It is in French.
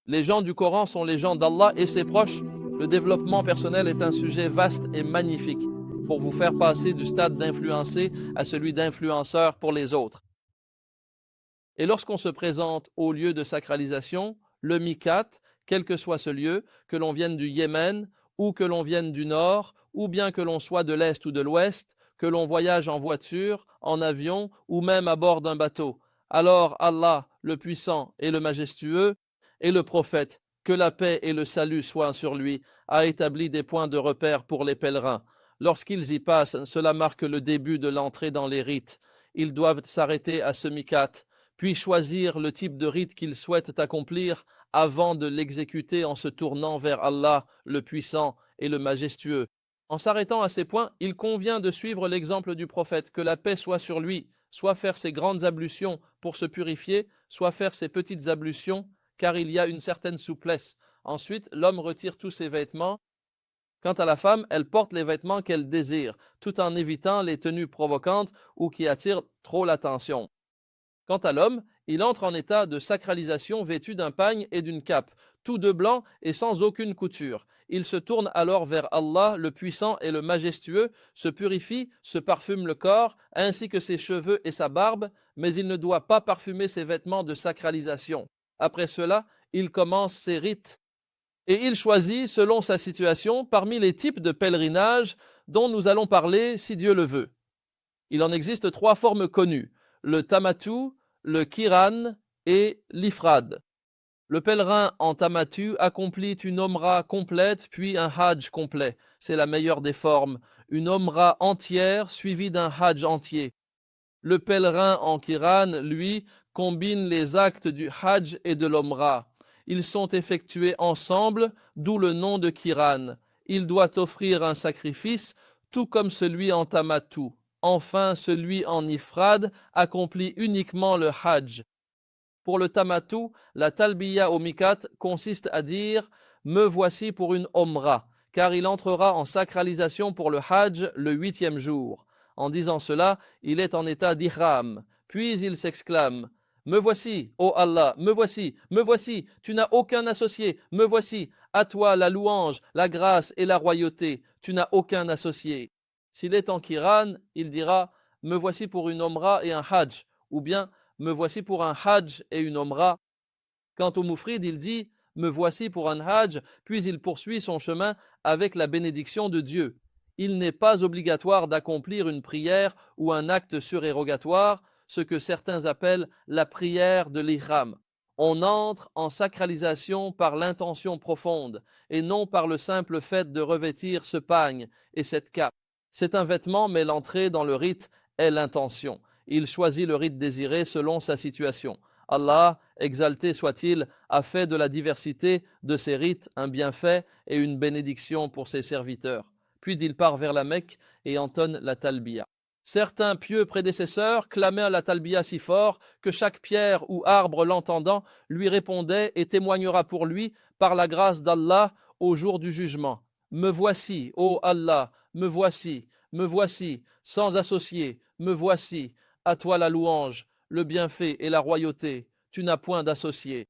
Les gens du Coran sont les gens d'Allah et ses proches. Le développement personnel est un sujet vaste et magnifique pour vous faire passer du stade d'influencé à celui d'influenceur pour les autres. Et lorsqu'on se présente au lieu de sacralisation, le mikat, quel que soit ce lieu, que l'on vienne du Yémen ou que l'on vienne du nord, ou bien que l'on soit de l'est ou de l'ouest, que l'on voyage en voiture, en avion ou même à bord d'un bateau, alors Allah, le puissant et le majestueux, et le prophète, que la paix et le salut soient sur lui, a établi des points de repère pour les pèlerins. Lorsqu'ils y passent, cela marque le début de l'entrée dans les rites. Ils doivent s'arrêter à ce mikat, puis choisir le type de rite qu'ils souhaitent accomplir avant de l'exécuter en se tournant vers Allah, le puissant et le majestueux. En s'arrêtant à ces points, il convient de suivre l'exemple du prophète, que la paix soit sur lui, soit faire ses grandes ablutions pour se purifier, soit faire ses petites ablutions, car il y a une certaine souplesse. Ensuite, l'homme retire tous ses vêtements. Quant à la femme, elle porte les vêtements qu'elle désire, tout en évitant les tenues provocantes ou qui attirent trop l'attention. Quant à l'homme, il entre en état de sacralisation vêtu d'un pagne et d'une cape, tout de blanc et sans aucune couture. Il se tourne alors vers Allah, le puissant et le majestueux, se purifie, se parfume le corps, ainsi que ses cheveux et sa barbe, mais il ne doit pas parfumer ses vêtements de sacralisation. Après cela, il commence ses rites et il choisit, selon sa situation, parmi les types de pèlerinage dont nous allons parler si Dieu le veut. Il en existe 3 formes connues, le tamatu, le kiran et l'ifrad. Le pèlerin en tamatu accomplit une omra complète puis un hajj complet. C'est la meilleure des formes, une omra entière suivie d'un hajj entier. Le pèlerin en kiran, lui, combine les actes du hajj et de l'omra. Ils sont effectués ensemble, d'où le nom de kiran. Il doit offrir un sacrifice, tout comme celui en tamatu. Enfin, celui en ifrad accomplit uniquement le hajj. Pour le tamatu, la talbiya au mikat consiste à dire « Me voici pour une omra », car il entrera en sacralisation pour le hajj le 8e jour. En disant cela, il est en état d'ihram. Puis il s'exclame « Me voici, ô Allah, me voici, tu n'as aucun associé, me voici, à toi la louange, la grâce et la royauté, tu n'as aucun associé. » S'il est en kiran, il dira « Me voici pour une omra et un hajj » ou bien « Me voici pour un hajj et une omra ». Quant au moufrid, il dit « Me voici pour un hajj », puis il poursuit son chemin avec la bénédiction de Dieu. Il n'est pas obligatoire d'accomplir une prière ou un acte surérogatoire, ce que certains appellent la prière de l'ihram. On entre en sacralisation par l'intention profonde et non par le simple fait de revêtir ce pagne et cette cape. C'est un vêtement, mais l'entrée dans le rite est l'intention. Il choisit le rite désiré selon sa situation. Allah, exalté soit-il, a fait de la diversité de ses rites un bienfait et une bénédiction pour ses serviteurs. Puis il part vers la Mecque et entonne la talbiya. Certains pieux prédécesseurs clamaient la talbiya si fort que chaque pierre ou arbre l'entendant lui répondait et témoignera pour lui par la grâce d'Allah au jour du jugement. Me voici, ô Allah, me voici, sans associé, me voici, à toi la louange, le bienfait et la royauté, tu n'as point d'associé.